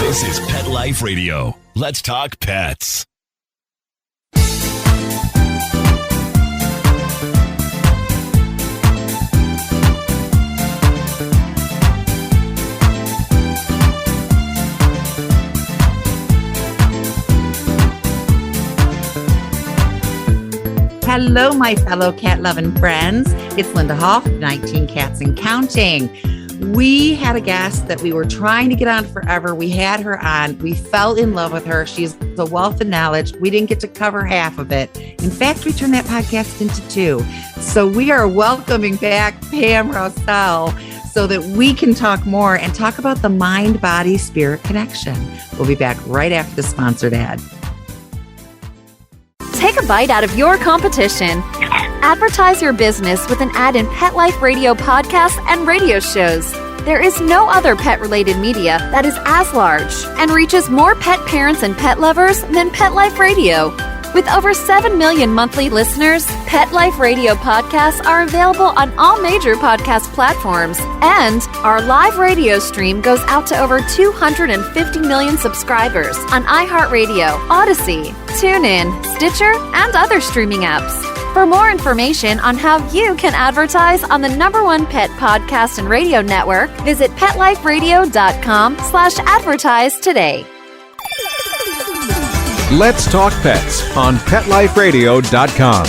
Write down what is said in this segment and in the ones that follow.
This is Pet Life Radio. Let's talk pets. Hello, my fellow cat-loving friends. It's Linda Hoff, 19 Cats and Counting. We had a guest that we were trying to get on forever. We had her on. We fell in love with her. She's a wealth of knowledge. We didn't get to cover half of it. In fact, we turned that podcast into 2. So we are welcoming back Pam Roussell so that we can talk more and talk about the mind-body-spirit connection. We'll be back right after the sponsored ad. Take a bite out of your competition. Advertise your business with an ad in Pet Life Radio podcasts and radio shows. There is no other pet-related media that is as large and reaches more pet parents and pet lovers than Pet Life Radio. With over 7 million monthly listeners, Pet Life Radio podcasts are available on all major podcast platforms, and our live radio stream goes out to over 250 million subscribers on iHeartRadio, Odyssey, TuneIn, Stitcher, and other streaming apps. For more information on how you can advertise on the #1 pet podcast and radio network, visit PetLifeRadio.com/advertise today. Let's Talk Pets on PetLifeRadio.com.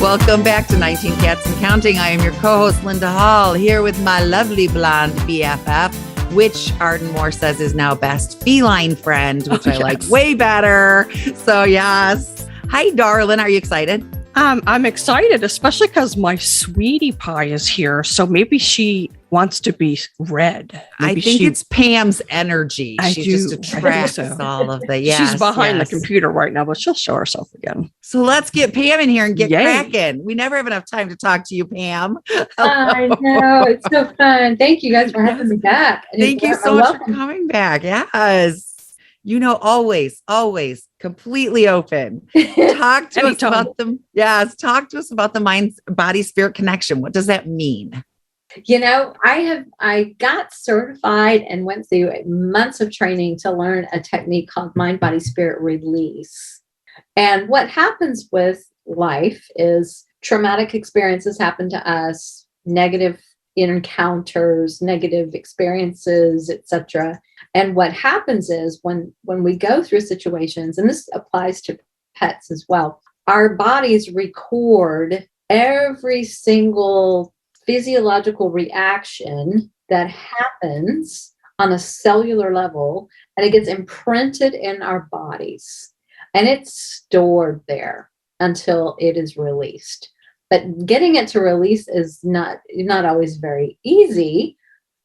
Welcome back to 19 Cats and Counting. I am your co-host, Linda Hall, here with my lovely blonde BFF, which Arden Moore says is now best feline friend, which I like way better. So yes. Hi, darling. Are you excited? I'm excited, especially because my sweetie pie is here. So maybe she wants to be red. Maybe I think it's Pam's energy. She just attracts all of the, she's behind the computer right now, but she'll show herself again. So let's get Pam in here and get cracking. We never have enough time to talk to you, Pam. I know. It's so fun. Thank you guys for having me back. Thank you so much for coming back. Yes. You know, always completely open. Talk to us about them. Yes. Talk to us about the mind, body, spirit connection. What does that mean? You know, I got certified and went through months of training to learn a technique called mind, body, spirit release. And what happens with life is traumatic experiences happen to us, negative encounters, negative experiences, etc. And what happens is when we go through situations, and this applies to pets as well, our bodies record every single physiological reaction that happens on a cellular level, and it gets imprinted in our bodies, and it's stored there until it is released. But getting it to release is not always very easy,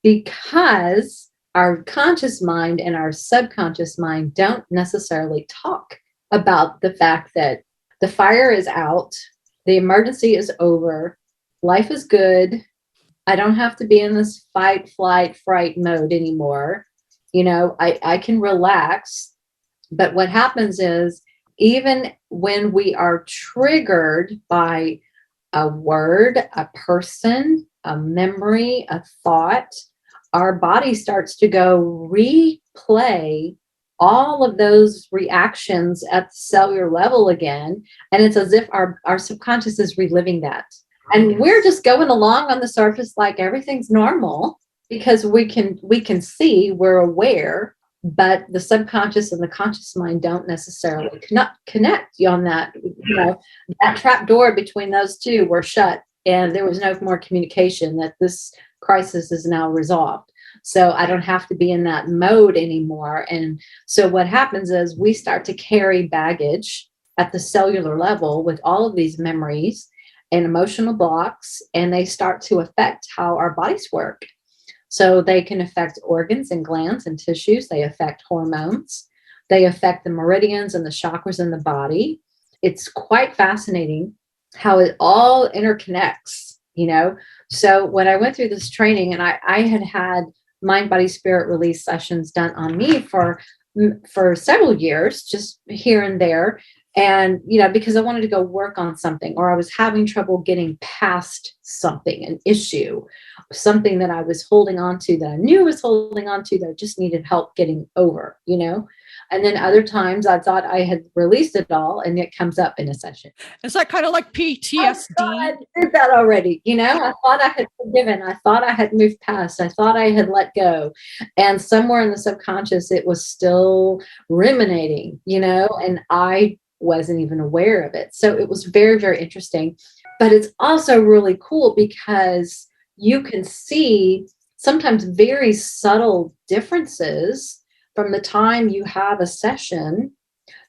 because our conscious mind and our subconscious mind don't necessarily talk about the fact that the fire is out, the emergency is over, life is good, I don't have to be in this fight, flight, fright mode anymore. You know, I can relax. But what happens is, even when we are triggered by a word, a person, a memory, a thought, our body starts to go replay all of those reactions at the cellular level again. And it's as if our subconscious is reliving that. And we're just going along on the surface like everything's normal, because we can see, we're aware, but the subconscious and the conscious mind don't necessarily connect on that. You know, that trap door between those two were shut, and there was no more communication that this crisis is now resolved. So I don't have to be in that mode anymore. And so what happens is we start to carry baggage at the cellular level with all of these memories and emotional blocks, and they start to affect how our bodies work. So they can affect organs and glands and tissues. They affect hormones. They affect the meridians and the chakras in the body. It's quite fascinating how it all interconnects, you know. So when I went through this training, and I had mind, body, spirit release sessions done on me for several years, just here and there. And, because I wanted to go work on something, or I was having trouble getting past something, an issue, something that I was holding on to, that I knew I was holding on to, that I just needed help getting over, And then other times I thought I had released it all, and it comes up in a session. Is that kind of like PTSD? I did that already. I thought I had forgiven. I thought I had moved past. I thought I had let go. And somewhere in the subconscious, it was still ruminating, and I wasn't even aware of it. So it was very, very interesting. But it's also really cool because you can see sometimes very subtle differences from the time you have a session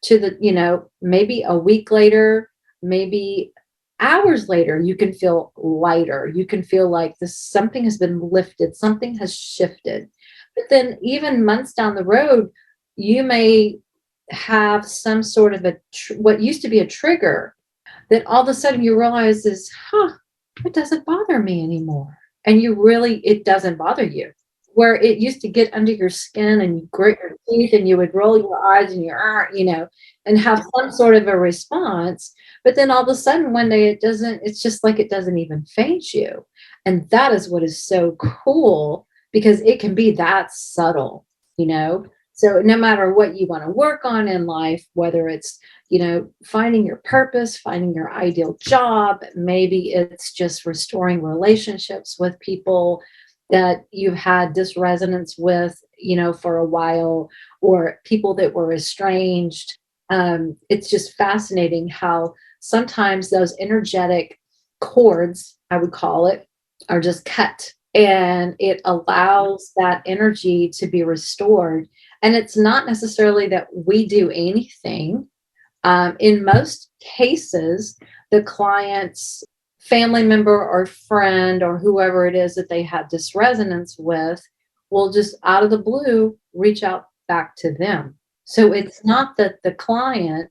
to the, maybe a week later, maybe hours later, you can feel lighter. You can feel like something has been lifted, something has shifted. But then even months down the road, you may have some sort of what used to be a trigger that all of a sudden you realize is, it doesn't bother me anymore. And it doesn't bother you. Where it used to get under your skin and you grit your teeth and you would roll your eyes and and have some sort of a response. But then all of a sudden one day it's just like it doesn't even faze you. And that is what is so cool, because it can be that subtle, So no matter what you want to work on in life, whether it's, finding your purpose, finding your ideal job, maybe it's just restoring relationships with people that you've had disresonance with, for a while, or people that were estranged. It's just fascinating how sometimes those energetic cords, I would call it, are just cut, and it allows that energy to be restored. And it's not necessarily that we do anything. In most cases, the client's family member or friend or whoever it is that they had this resonance with will just out of the blue reach out back to them. So it's not that the client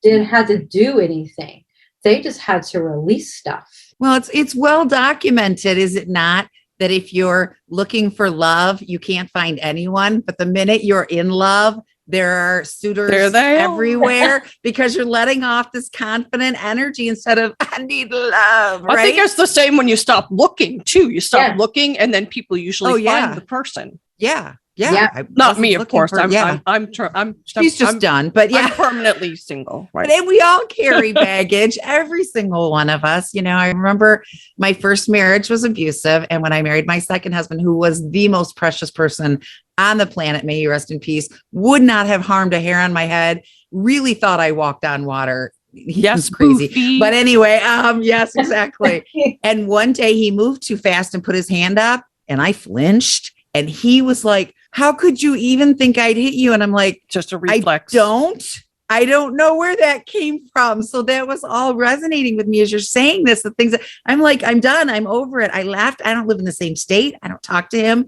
had to do anything. They just had to release stuff. Well, it's well documented, is it not? That if you're looking for love, you can't find anyone. But the minute you're in love, there are suitors everywhere because you're letting off this confident energy instead of, I need love. Right? I think it's the same when you stop looking too. You stop looking, and then people usually find the person. Yeah. Not me, of course. She's just done, but I'm permanently single. Right. But we all carry baggage, every single one of us. I remember my first marriage was abusive. And when I married my second husband, who was the most precious person on the planet, may he rest in peace, would not have harmed a hair on my head, really thought I walked on water. Yes, crazy. Poofy. But anyway, yes, exactly. And one day he moved too fast and put his hand up, and I flinched. And he was like, how could you even think I'd hit you? And I'm like, just a reflex. I don't know where that came from. So that was all resonating with me as you're saying this, the things that I'm like, I'm done. I'm over it. I laughed. I don't live in the same state. I don't talk to him.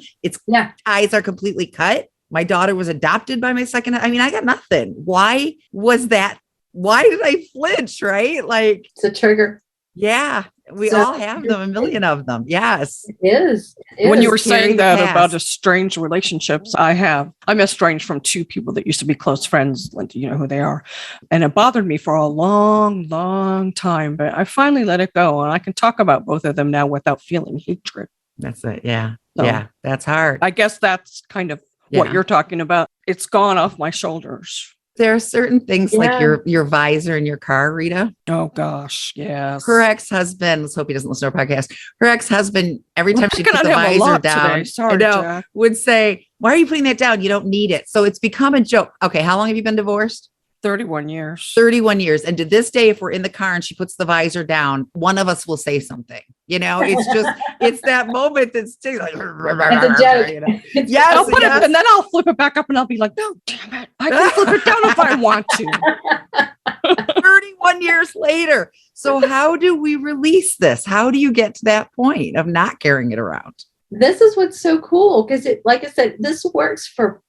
Ties are completely cut. My daughter was adopted by my second. I got nothing. Why was that? Why did I flinch? Right? Like, it's a trigger. Yeah. We all have them, a million of them. Yes. It is. When you were saying that about estranged relationships, I'm estranged from two people that used to be close friends. Linda, you know who they are. And it bothered me for a long, long time, but I finally let it go. And I can talk about both of them now without feeling hatred. That's it. Yeah. So, that's hard. I guess that's kind of what you're talking about. It's gone off my shoulders. There are certain things like your visor in your car, Rita. Oh gosh, yes. Her ex-husband, let's hope he doesn't listen to our podcast. Her ex-husband, every time she put the visor down, Sorry, would say, why are you putting that down? You don't need it. So it's become a joke. Okay, how long have you been divorced? 31 years. 31 years. And to this day, if we're in the car and she puts the visor down, one of us will say something. It's just, it's that moment that's like, it's a joke. Yes, I'll put it, and then I'll flip it back up and I'll be like, no, damn it. I can flip it down if I want to. 31 years later. So how do we release this? How do you get to that point of not carrying it around? This is what's so cool because like I said, this works for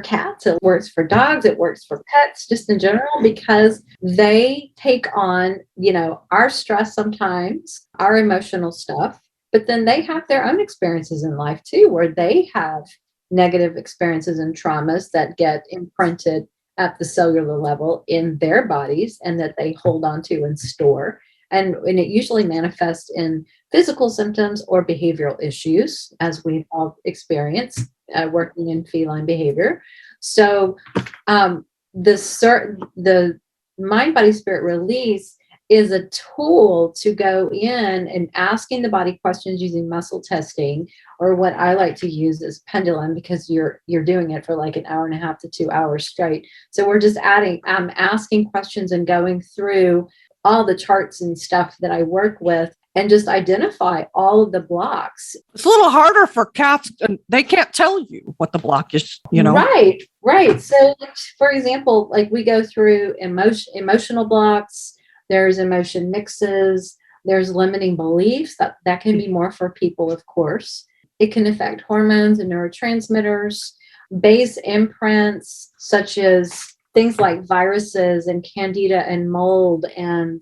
cats, it works for dogs, it works for pets, just in general, because they take on, our stress sometimes, our emotional stuff, but then they have their own experiences in life too, where they have negative experiences and traumas that get imprinted at the cellular level in their bodies and that they hold on to and store. And it usually manifests in physical symptoms or behavioral issues, as we've all experienced working in feline behavior. So the mind, body, spirit release is a tool to go in and asking the body questions using muscle testing, or what I like to use is pendulum, because you're doing it for like an hour and a half to 2 hours straight. So we're just asking questions and going through all the charts and stuff that I work with and just identify all of the blocks. It's a little harder for cats, and they can't tell you what the block is, Right. So for example, like we go through emotional blocks. There's emotion mixes, there's limiting beliefs that can be more for people, of course. It can affect hormones and neurotransmitters, base imprints, such as things like viruses and candida and mold and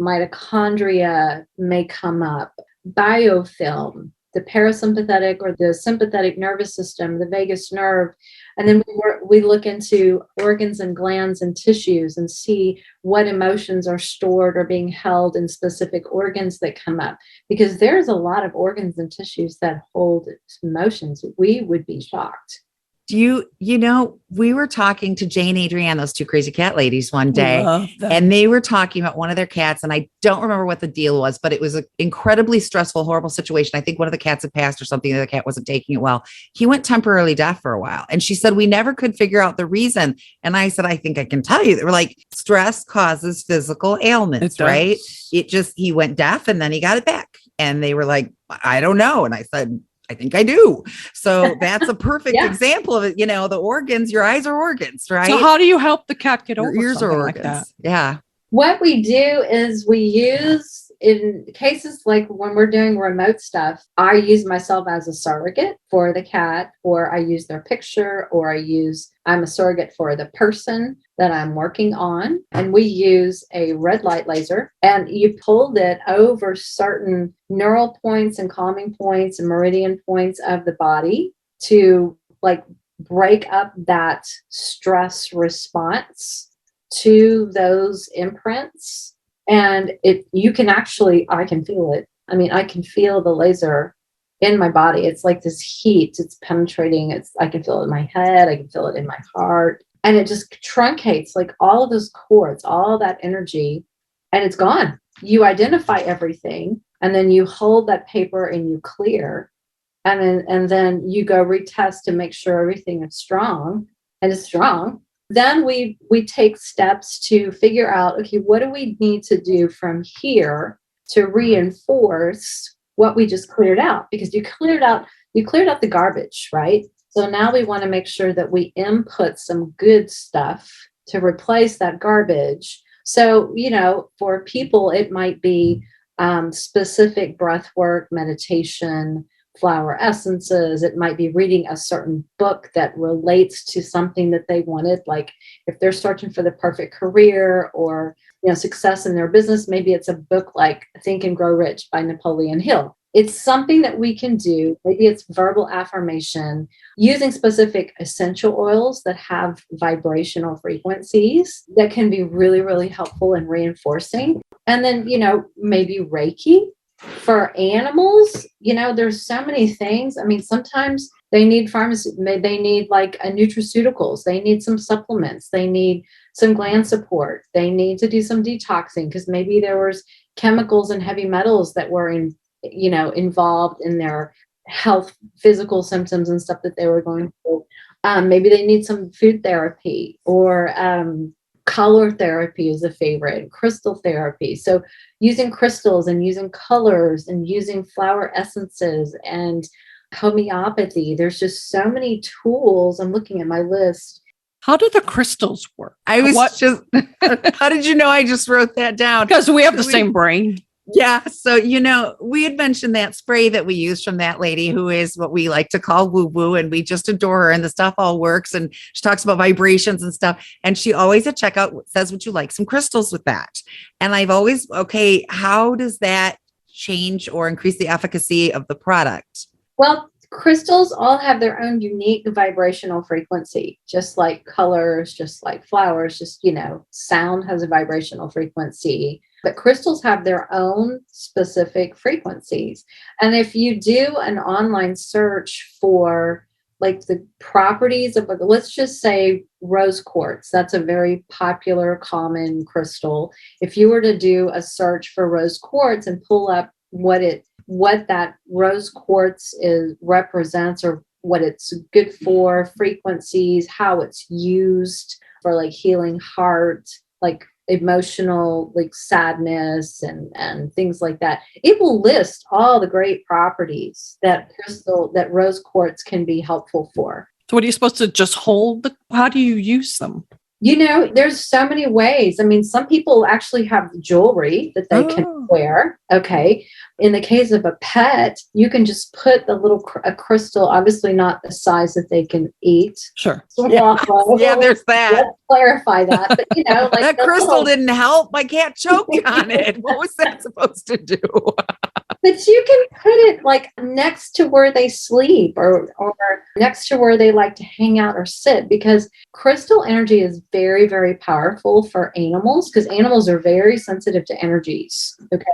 mitochondria may come up, biofilm, the parasympathetic or the sympathetic nervous system, the vagus nerve. And then we look into organs and glands and tissues and see what emotions are stored or being held in specific organs that come up. Because there's a lot of organs and tissues that hold emotions. We would be shocked. We were talking to Jane Adrienne, those two crazy cat ladies one day, and they were talking about one of their cats. And I don't remember what the deal was, but it was an incredibly stressful, horrible situation. I think one of the cats had passed or something. The other cat wasn't taking it well. He went temporarily deaf for a while. And she said, we never could figure out the reason. And I said, I think I can tell you. They were like, stress causes physical ailments, right? He went deaf and then he got it back. And they were like, I don't know. And I said, I think I do. So that's a perfect example of it. The organs, your eyes are organs, right? So how do you help the cat get over your ears something are organs? Like that? Yeah. What we do is we use, in cases like when we're doing remote stuff, I use myself as a surrogate for the cat, or I use their picture, or I'm a surrogate for the person that I'm working on. And we use a red light laser, and you pulled it over certain neural points and calming points and meridian points of the body to like break up that stress response to those imprints. And I can feel it. I mean, I can feel the laser in my body. It's like this heat, it's penetrating. I can feel it in my head. I can feel it in my heart. And it just truncates like all of those cords, all that energy, and it's gone. You identify everything, and then you hold that paper and you clear. And then you go retest to make sure everything is strong, and it's strong. Then we take steps to figure out, okay, what do we need to do from here to reinforce what we just cleared out? Because you cleared out the garbage, right? So now we want to make sure that we input some good stuff to replace that garbage. So, for people, it might be specific breath work, meditation, flower essences. It might be reading a certain book that relates to something that they wanted. Like if they're searching for the perfect career or, success in their business, maybe it's a book like Think and Grow Rich by Napoleon Hill. It's something that we can do. Maybe it's verbal affirmation using specific essential oils that have vibrational frequencies that can be really, really helpful in reinforcing. And then, maybe Reiki for animals. There's so many things. I mean, sometimes they need they need like a nutraceuticals. They need some supplements. They need some gland support. They need to do some detoxing because maybe there was chemicals and heavy metals that were involved in their health, physical symptoms and stuff that they were going through. Maybe they need some food therapy, or color therapy is a favorite, crystal therapy. So using crystals and using colors and using flower essences and homeopathy. There's just so many tools. I'm looking at my list. How do the crystals work? How did you know I just wrote that down? Because we have the same brain. Yeah. So, we had mentioned that spray that we use from that lady who is what we like to call woo woo. And we just adore her, and the stuff all works. And she talks about vibrations and stuff. And she always at checkout says, would you like some crystals with that? And I've always, how does that change or increase the efficacy of the product? Well, Crystals all have their own unique vibrational frequency, just like colors, just like flowers, just, sound has a vibrational frequency. But crystals have their own specific frequencies. And if you do an online search for like the properties of, let's just say rose quartz, that's a very popular, common crystal. If you were to do a search for rose quartz and pull up what that rose quartz represents, or what it's good for, frequencies, how it's used for like healing heart, like emotional, like sadness and things like that, it will list all the great properties that rose quartz can be helpful for. So what are you supposed to just hold? How do you use them? There's so many ways. I mean, some people actually have jewelry that they can wear. Okay. In the case of a pet, you can just put a crystal, obviously not the size that they can eat. Sure. Yeah, there's that. Let's clarify that. But, like that crystal didn't help. My cat choked on it. What was that supposed to do? But you can put it like next to where they sleep or next to where they like to hang out or sit, because crystal energy is very, very powerful for animals, because animals are very sensitive to energies. Okay.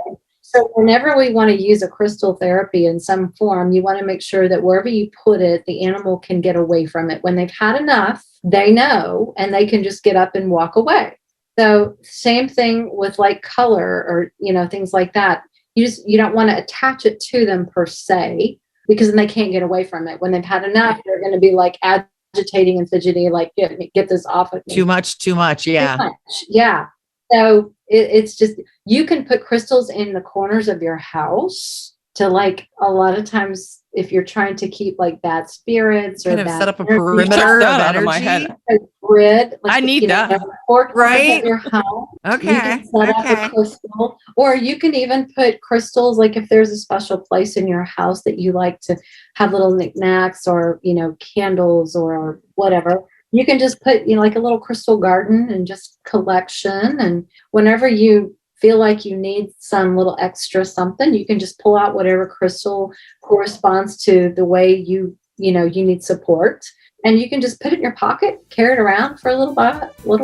So whenever we want to use a crystal therapy in some form, you want to make sure that wherever you put it, the animal can get away from it. When they've had enough, they know, and they can just get up and walk away. So same thing with like color or, things like that. You don't want to attach it to them per se, because then they can't get away from it. When they've had enough, they're going to be like agitating and fidgety, like get this off of me. Too much. Yeah. Too much. Yeah. So it's just, you can put crystals in the corners of your house to, like, a lot of times if you're trying to keep like bad spirits or kind of set up a perimeter of energy. My head. A grid. Like, I need that. Right. Your home. Okay. You can set up a crystal, or you can even put crystals. Like if there's a special place in your house that you like to have little knickknacks or, candles or whatever, you can just put, like a little crystal garden and just collection. And whenever you feel like you need some little extra something, you can just pull out whatever crystal corresponds to the way you need support. And you can just put it in your pocket, carry it around for a little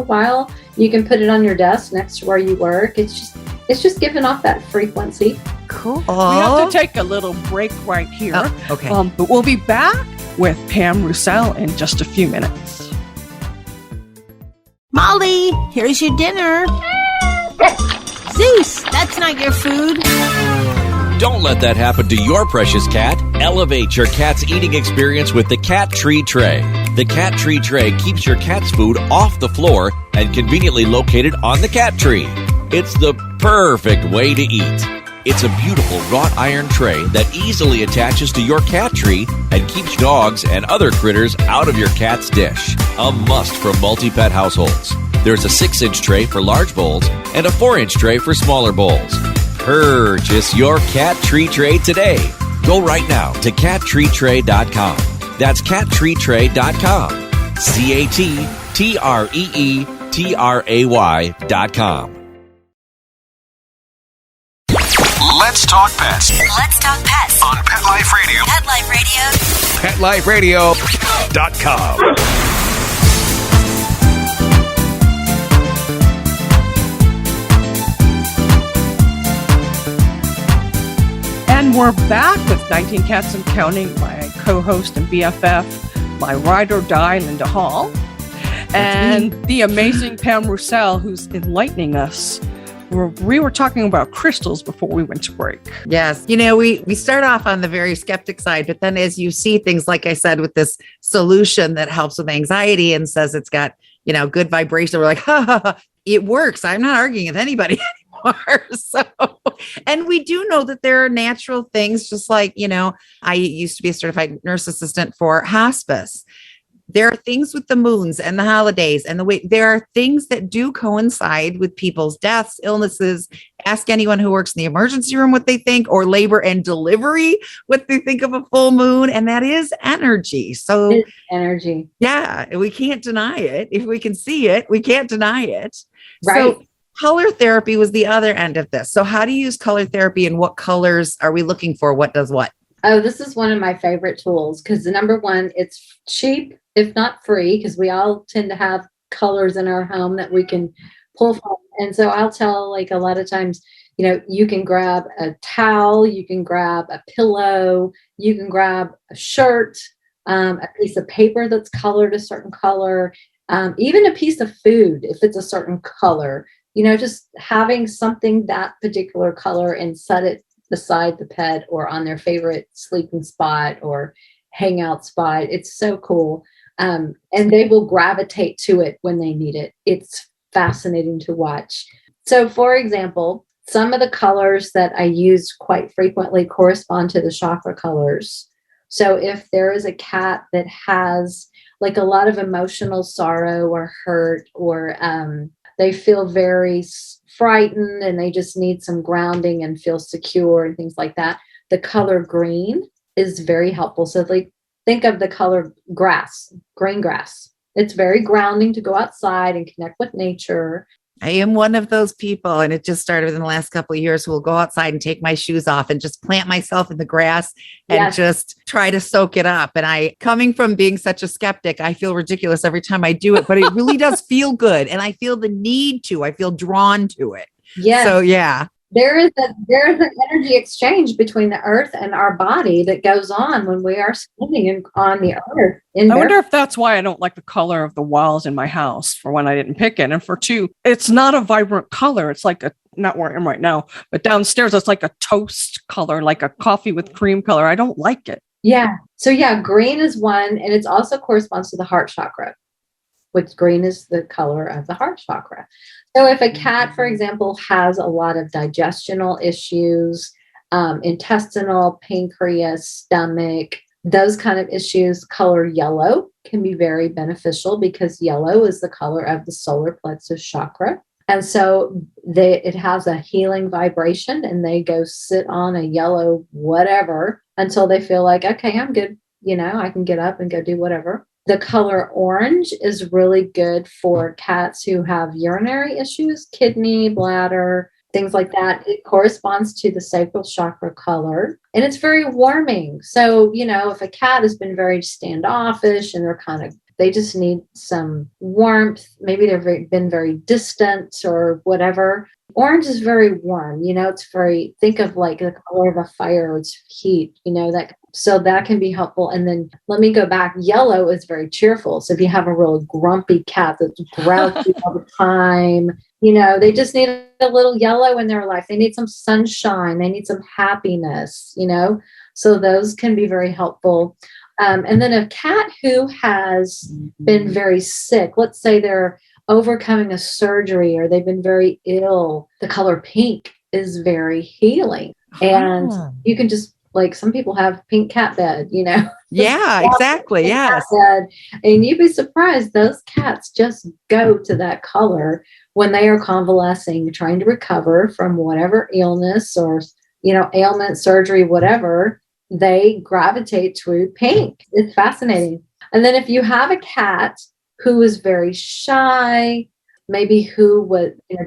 while. You can put it on your desk next to where you work. It's just giving off that frequency. Cool. We have to take a little break right here. Oh, okay. But we'll be back with Pam Roussell in just a few minutes. Molly, here's your dinner. Zeus, that's not your food. Don't let that happen to your precious cat. Elevate your cat's eating experience with the Cat Tree Tray. The Cat Tree Tray keeps your cat's food off the floor and conveniently located on the cat tree. It's the perfect way to eat. It's a beautiful wrought iron tray that easily attaches to your cat tree and keeps dogs and other critters out of your cat's dish. A must for multi-pet households. There's a 6-inch tray for large bowls and a 4-inch tray for smaller bowls. Purchase your Cat Tree Tray today. Go right now to cattreetray.com. That's cattreetray.com. CATTREETRAY.com. Let's talk pets. Let's talk pets On Pet Life Radio. Pet Life Radio. PetLifeRadio.com. And we're back with 19 Cats and Counting, my co-host and BFF, my ride or die, Linda Hall, and the amazing Pam Roussell, who's enlightening us. We were talking about crystals before we went to break. Yes. We start off on the very skeptic side, but then as you see things, like I said, with this solution that helps with anxiety and says it's got, good vibration, we're like, it works. I'm not arguing with anybody anymore. So, and we do know that there are natural things, just like, I used to be a certified nurse assistant for hospice. There are things with the moons and the holidays and the way there are things that do coincide with people's deaths, illnesses. Ask anyone who works in the emergency room what they think, or labor and delivery, what they think of a full moon. And that is energy. So it's energy. Yeah, we can't deny it. If we can see it, we can't deny it. Right. So color therapy was the other end of this. So how do you use color therapy, and what colors are we looking for? What does what? Oh, this is one of my favorite tools because number one, it's cheap, if not free, because we all tend to have colors in our home that we can pull from. And so I'll tell like a lot of times, you can grab a towel, you can grab a pillow, you can grab a shirt, a piece of paper that's colored a certain color, even a piece of food if it's a certain color. Just having something that particular color and set it beside the pet or on their favorite sleeping spot or hangout spot. It's so cool. And they will gravitate to it when they need it. It's fascinating to watch. So, for example, some of the colors that I use quite frequently correspond to the chakra colors. So if there is a cat that has like a lot of emotional sorrow or hurt, or they feel very frightened and they just need some grounding and feel secure and things like that, the color green is very helpful. So like think of the color grass, green grass. It's very grounding to go outside and connect with nature. I am one of those people, and it just started in the last couple of years, who will go outside and take my shoes off and just plant myself in the grass and just try to soak it up. And coming from being such a skeptic, I feel ridiculous every time I do it, but it really does feel good. And I feel the need to, I feel drawn to it. Yes. So yeah. There is an energy exchange between the earth and our body that goes on when we are standing on the earth. I wonder if that's why I don't like the color of the walls in my house, for one, I didn't pick it. And for two, it's not a vibrant color. It's like not where I am right now, but downstairs, it's like a toast color, like a coffee with cream color. I don't like it. Yeah. So yeah, green is one, and it also corresponds to the heart chakra, which green is the color of the heart chakra. So if a cat, for example, has a lot of digestional issues, intestinal, pancreas, stomach, those kind of issues, color yellow can be very beneficial because yellow is the color of the solar plexus chakra. And so it has a healing vibration, and they go sit on a yellow whatever until they feel like, okay, I'm good. I can get up and go do whatever. The color orange is really good for cats who have urinary issues, kidney, bladder, things like that. It corresponds to the sacral chakra color, and it's very warming. So, if a cat has been very standoffish and they just need some warmth, maybe they've been very distant or whatever. Orange is very warm, it's think of like the color of a fire, it's heat, so that can be helpful. And then let me go back. Yellow is very cheerful. So if you have a real grumpy cat that's grouchy all the time, they just need a little yellow in their life. They need some sunshine. They need some happiness, so those can be very helpful. And then a cat who has been very sick, let's say they're overcoming a surgery or they've been very ill, the color pink is very healing. And you can just, like, some people have pink cat bed, Yeah, exactly. Yes. Bed, and you'd be surprised, those cats just go to that color when they are convalescing, trying to recover from whatever illness or, ailment, surgery, whatever. They gravitate to pink. It's fascinating. And then if you have a cat who is very shy, maybe who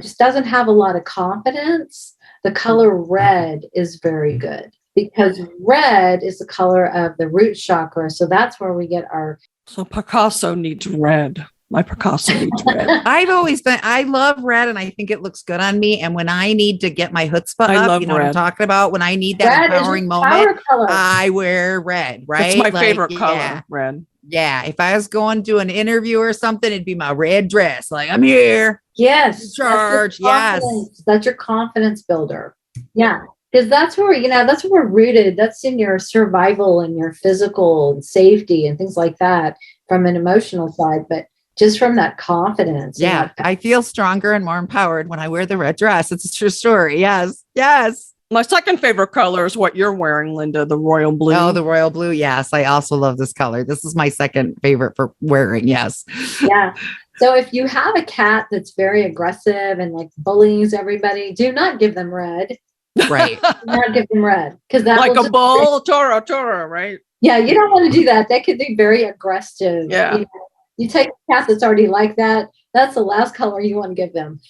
just doesn't have a lot of confidence, the color red is very good because red is the color of the root chakra. So that's where we get our... So Picasso needs red. My Picasso needs red. I love red, and I think it looks good on me. And when I need to get my chutzpah up, what I'm talking about, when I need that empowering moment, I wear red, right? It's my favorite color, red. Yeah. If I was going to an interview or something, it'd be my red dress. Like, I'm here. Yes. Charge. Yes. That's your confidence builder. Yeah. Because that's where we're rooted. That's in your survival and your physical and safety and things like that from an emotional side. But just from that confidence. Yeah. I feel stronger and more empowered when I wear the red dress. It's a true story. Yes. Yes. My second favorite color is what you're wearing, Linda, the royal blue. Oh, the royal blue. Yes. I also love this color. This is my second favorite for wearing. Yes. Yeah. So if you have a cat that's very aggressive and like bullies everybody, do not give them red. Right. Do not give them red. Because that like a bull, Toro, right? Yeah. You don't want to do that. That could be very aggressive. Yeah. You take a cat that's already like that, that's the last color you want to give them.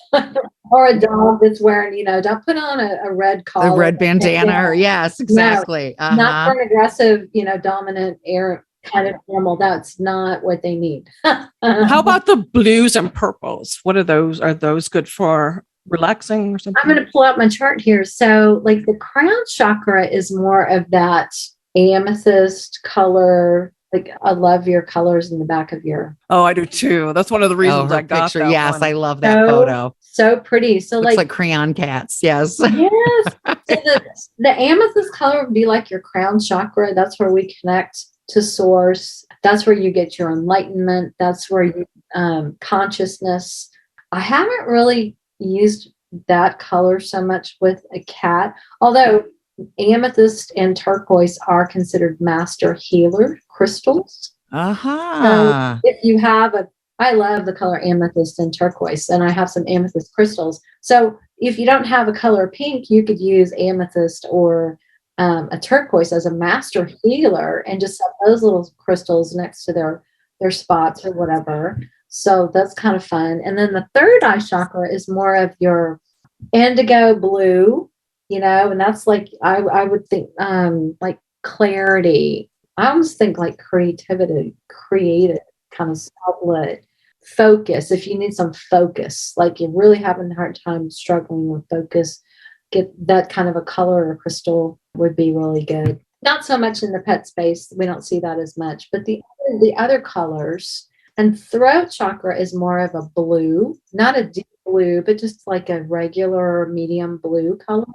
Or a dog that's wearing, don't put on a red collar. A red bandana, or yes, exactly. No, not for an aggressive, dominant air kind of animal. That's not what they need. How about the blues and purples? What are those? Are those good for relaxing or something? I'm going to pull out my chart here. So like the crown chakra is more of that amethyst color. Like I love your colors in the back of your. Oh, I do too. That's one of the reasons I got picture. that Yes, one. I love that photo. So pretty. So looks like crayon cats. Yes. Yes. So the amethyst color would be like your crown chakra. That's where we connect to source. That's where you get your enlightenment. That's where you consciousness. I haven't really used that color so much with a cat, although amethyst and turquoise are considered master healer crystals. So if you have I love the color amethyst and turquoise, and I have some amethyst crystals. So if you don't have a color pink, you could use amethyst or a turquoise as a master healer and just have those little crystals next to their spots or whatever. So that's kind of fun. And then the third eye chakra is more of your indigo blue, and that's like, I would think like clarity. I almost think like creativity, creative kind of outlet, focus. If you need some focus, like you're really having a hard time struggling with focus, get that kind of a color or crystal would be really good. Not so much in the pet space. We don't see that as much, but the other colors. And throat chakra is more of a blue, not a deep blue, but just like a regular medium blue color.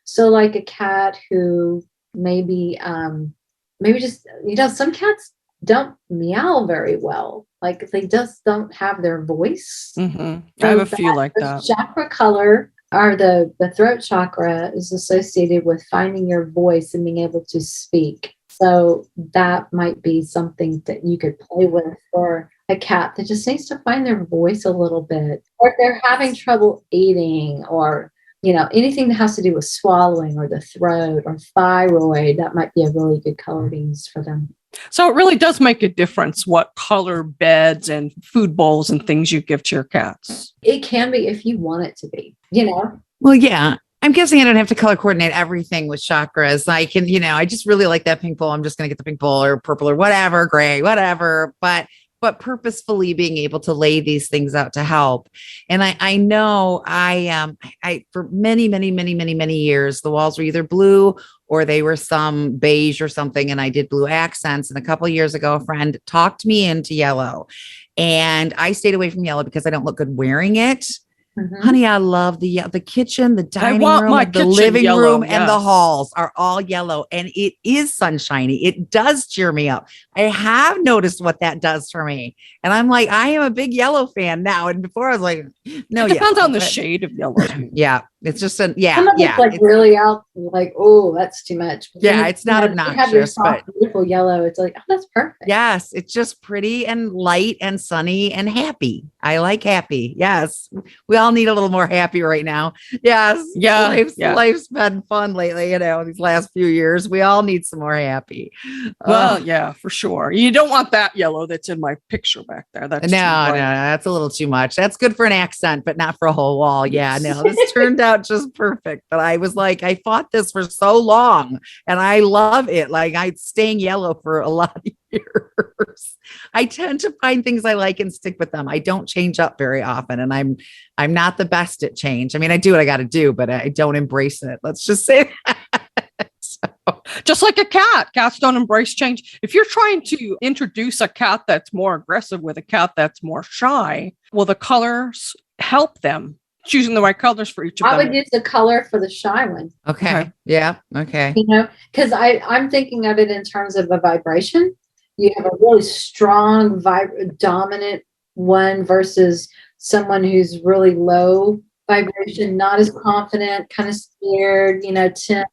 So like a cat who maybe just, some cats don't meow very well. Like they just don't have their voice. Mm-hmm. I have a few like that. Chakra color or the throat chakra is associated with finding your voice and being able to speak. So that might be something that you could play with for a cat that just needs to find their voice a little bit, or if they're having trouble eating, or anything that has to do with swallowing or the throat or thyroid, that might be a really good color to use for them. So it really does make a difference what color beds and food bowls and things you give to your cats. It can be if you want it to be, Well, yeah. I'm guessing I don't have to color coordinate everything with chakras. I can, I just really like that pink bowl. I'm just going to get the pink bowl or purple or whatever, gray, whatever. But purposefully being able to lay these things out to help. And I know I for many, many, many, many, many years, the walls were either blue or they were some beige or something. And I did blue accents. And a couple of years ago, a friend talked me into yellow, and I stayed away from yellow because I don't look good wearing it. Mm-hmm. Honey, I love the kitchen, the dining room, the living room, and the halls are all yellow, and it is sunshiny. It does cheer me up. I have noticed what that does for me, and I'm like, I am a big yellow fan now. And before I was like, no, it depends on the shade of yellow. Yeah, it's just Some of it's like really out, like, oh, that's too much. But it's not obnoxious. You have your soft, beautiful yellow. It's like, oh, that's perfect. Yes, it's just pretty and light and sunny and happy. I like happy. Yes, we all need a little more happy right now. Yes, life's been fun lately. These last few years, we all need some more happy. Well, yeah, for sure. You don't want that yellow that's in my picture back there. That's no, that's a little too much. That's good for an accent, but not for a whole wall. Yeah, no, this turned out just perfect. But I was like, I fought this for so long, and I love it. Like I'm staying yellow for a lot of years. I tend to find things I like and stick with them. I don't change up very often, and I'm not the best at change. I mean, I do what I got to do, but I don't embrace it. Let's just say that. Just like a cat, cats don't embrace change. If you're trying to introduce a cat that's more aggressive with a cat that's more shy, well, the colors help them. Choosing the right colors for each of them. I would use the color for the shy one. Okay. Yeah. Okay. Because I'm thinking of it in terms of a vibration. You have a really strong, dominant one versus someone who's really low vibration, not as confident, kind of scared, timid.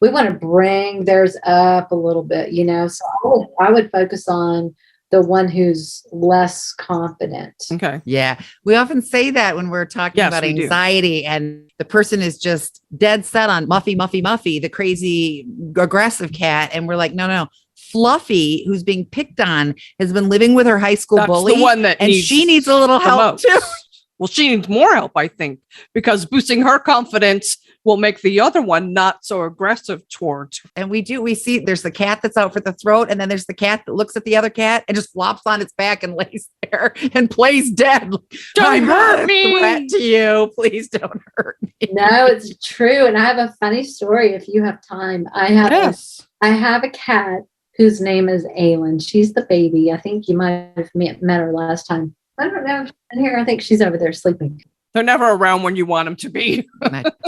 We want to bring theirs up a little bit, So I would focus on the one who's less confident. Okay. Yeah. We often say that when we're talking about anxiety, and the person is just dead set on Muffy, the crazy aggressive cat. And we're like, no, Fluffy, who's being picked on, has been living with her high school bully. The one that and she needs a little help too. Well, she needs more help, I think, because boosting her confidence will make the other one not so aggressive towards her. And we see there's the cat that's out for the throat, and then there's the cat that looks at the other cat and just flops on its back and lays there and plays dead. Don't hurt me. Threat to you. Please don't hurt me. No, it's true. And I have a funny story if you have time. I have a cat whose name is Aylin. She's the baby. I think you might have met her last time. I don't know if she's in here. I think she's over there sleeping. They're never around when you want them to be.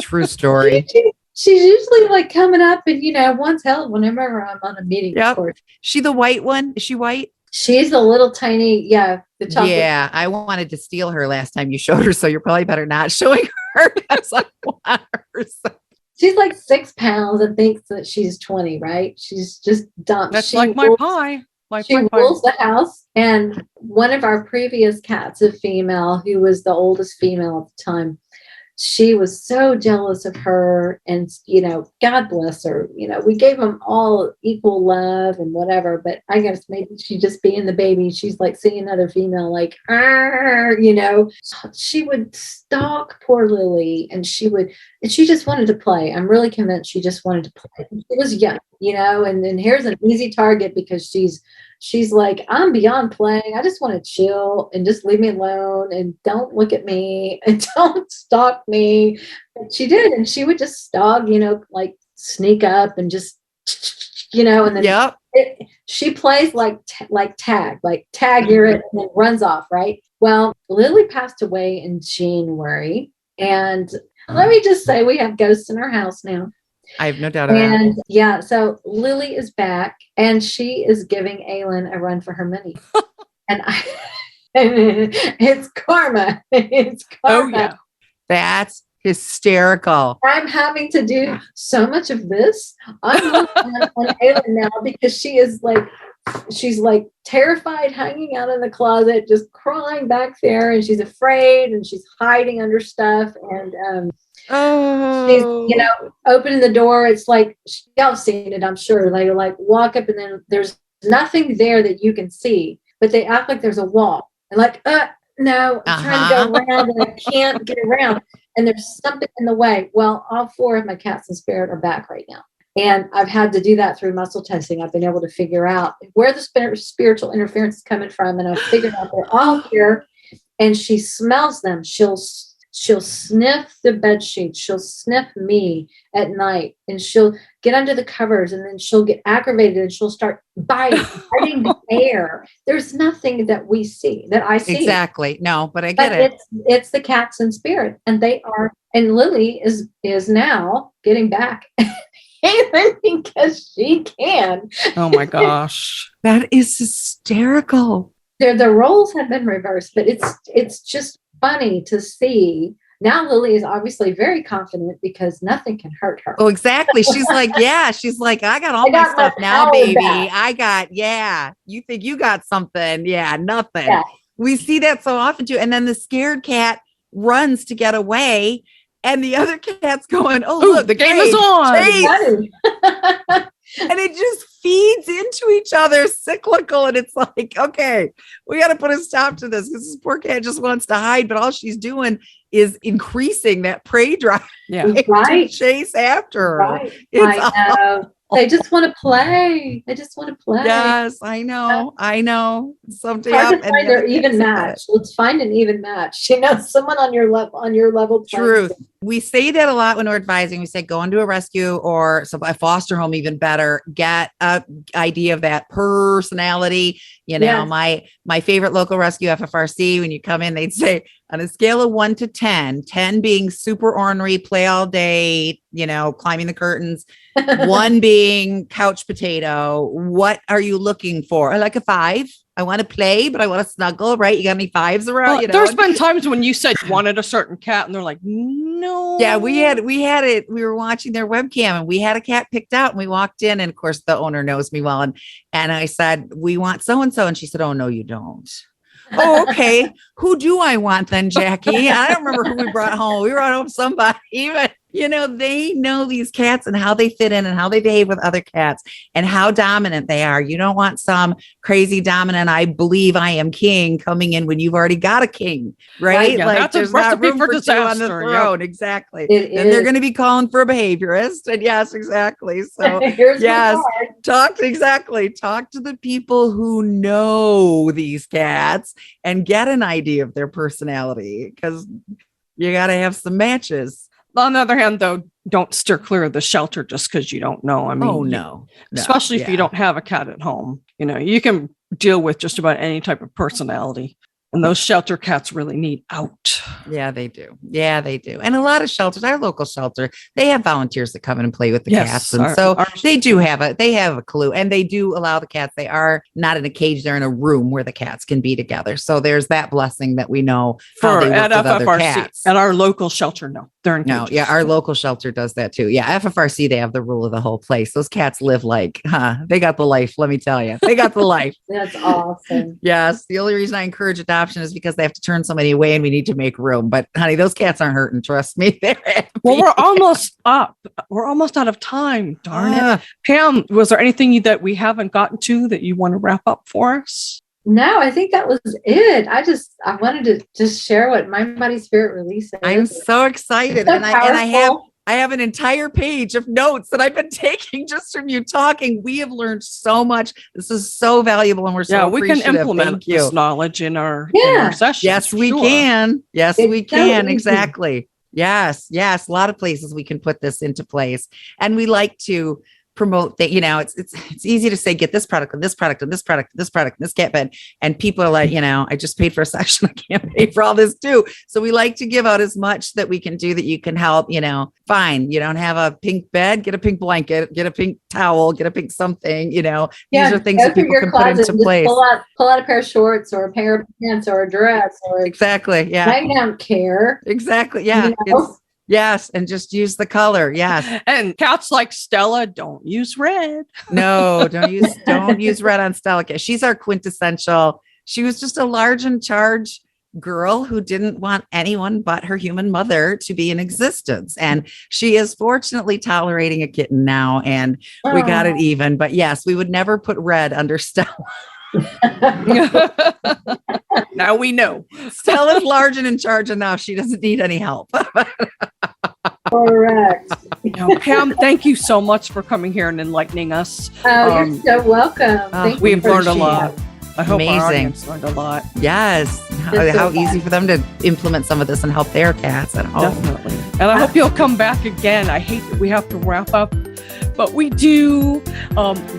True story. She's usually like coming up and, once held whenever I'm on a meeting. Yep. She the white one? Is she white? She's a little tiny. Yeah. The chocolate. Yeah. I wanted to steal her last time you showed her. So you're probably better not showing her because I want her. So. She's like 6 pounds and thinks that she's 20, right? She's just dumb. That's like my pie. She rules the house. And one of our previous cats, a female, who was the oldest female at the time, she was so jealous of her. And, God bless her. We gave them all equal love and whatever. But I guess maybe she just being the baby, she's like seeing another female like, she would stalk poor Lily and she just wanted to play. I'm really convinced she just wanted to play. She was young, and here's an easy target because she's like, I'm beyond playing. I just want to chill and just leave me alone and don't look at me and don't stalk me. But she did. And she would just stalk, like sneak up and just, and then she plays like tag you're it and then runs off. Right. Well, Lily passed away in January. And let me just say we have ghosts in our house now. I have no doubt about it. So Lily is back and she is giving Aylin a run for her money. and it's karma. It's karma. Oh, yeah. That's hysterical. I'm having to do so much of this. I'm looking on Aylin now because she's like terrified, hanging out in the closet, just crying back there, and she's afraid and she's hiding under stuff. And she's, opening the door. It's like, y'all have seen it, I'm sure. They like walk up and then there's nothing there that you can see, but they act like there's a wall. And like, no, I'm trying to go around and I can't get around. And there's something in the way. Well, all 4 of my cats in spirit are back right now. And I've had to do that through muscle testing. I've been able to figure out where the spiritual interference is coming from. And I've figured out they're all here. And she smells them. She'll sniff the bed sheets. She'll sniff me at night. And she'll get under the covers. And then she'll get aggravated. And she'll start biting the air. There's nothing that we see, that I see. Exactly. No, but I get it. It's the cats in spirit. And they are. And Lily is now getting back. Because she can. Oh my gosh. That is hysterical. The roles have been reversed, but it's just funny to see. Now Lily is obviously very confident because nothing can hurt her. Oh, exactly. She's like, I got all my stuff now, baby. You think you got something. Yeah, nothing. Yeah. We see that so often too. And then the scared cat runs to get away. And the other cat's going, look, the game is on. And it just feeds into each other, cyclical. And it's like, okay, we got to put a stop to this because this poor cat just wants to hide. But all she's doing is increasing that prey drive to chase after her. Right. I know. They just want to play. Yes, I know. Something hard to find their even match. Let's find an even match. Someone on your level. Truth. We say that a lot when we're advising. We say go into a rescue or a foster home, even better. Get a idea of that personality. Yes. My favorite local rescue, FFRC, when you come in, they'd say on a scale of 1 to 10, 10 being super ornery, play all day, climbing the curtains, 1 being couch potato. What are you looking for? I like a 5. I want to play, but I want to snuggle, right? You got any 5s around? Well, there's been times when you said you wanted a certain cat and they're like, no. Yeah, we had it. We were watching their webcam and we had a cat picked out and we walked in and of course the owner knows me well. And I said, we want so-and-so. And she said, oh, no, you don't. Oh, okay. Who do I want then, Jackie? I don't remember who we brought home. We brought home somebody. They know these cats and how they fit in and how they behave with other cats and how dominant they are. You don't want some crazy dominant, I believe I am king coming in when you've already got a king, right? Yeah, like that's there's a not recipe room for for two on the disaster. throne. Exactly. It And they're is. going to be calling for a behaviorist. And yes, exactly. So Here's my yes, card. talk to the people who know these cats and get an idea of their personality, because you got to have some matches. On the other hand, though, don't steer clear of the shelter just because you don't know. I mean, No, especially if you don't have a cat at home. You can deal with just about any type of personality. And those shelter cats really need out. Yeah, they do. And a lot of shelters, our local shelter, they have volunteers that come in and play with the cats. And they do have a clue, and they do allow the cats. They are not in a cage. They're in a room where the cats can be together. So there's that blessing that we know how they work with other cats. At our local shelter, no, they're in cages. No, yeah, our local shelter does that too. Yeah, FFRC, they have the rule of the whole place. Those cats live they got the life. Let me tell you, they got the life. That's awesome. Yes, the only reason I encourage adoption is because they have to turn somebody away and we need to make room. But honey, those cats aren't hurting. Trust me. They're happy. Well, we're almost up. We're almost out of time. Darn it. Pam, was there anything that we haven't gotten to that you want to wrap up for us? No, I think that was it. I wanted to just share what Mind Body Spirit Release is. I'm so excited. So and I have an entire page of notes that I've been taking just from you talking. We have learned so much. This is so valuable, and we're so we can appreciative. implement this knowledge in our sessions. Yes, we can. Yes, we can. Exactly. Yes. A lot of places we can put this into place, and we like to promote that. It's easy to say, get this product and this product and this product and this product and this cat bed, and people are like, I just paid for a session, I can't pay for all this too. So we like to give out as much that we can do that you can help. Fine, you don't have a pink bed, get a pink blanket, get a pink towel, get a pink something. These are things that people can put into place. Pull out a pair of shorts or a pair of pants or a dress or exactly. Yeah, I don't care. Exactly. Yeah. Yes, and just use the color. Yes. And cats like Stella don't use red. No, don't use red on Stella. She's our quintessential. She was just a large in charge girl who didn't want anyone but her human mother to be in existence. And she is fortunately tolerating a kitten now, and we got it even. But yes, we would never put red under Stella. Now we know. Stella's large and in charge enough. She doesn't need any help. Correct. Pam, thank you so much for coming here and enlightening us. You're so welcome. We've learned a lot. I hope Amazing. our audience learned a lot. Yes. How easy for them to implement some of this and help their cats at home. Definitely. And I hope you'll come back again. I hate that we have to wrap up, but we do.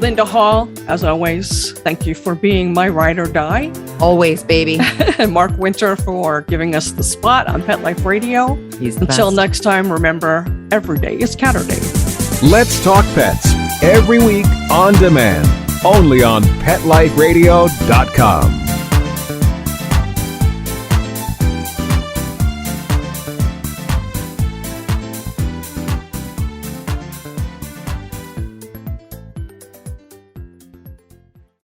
Linda Hall, as always, thank you for being my ride or die. Always, baby. And Mark Winter for giving us the spot on Pet Life Radio. He's the Until best. next time, remember, every day is Catterday. Let's Talk Pets, every week on demand, only on PetLifeRadio.com.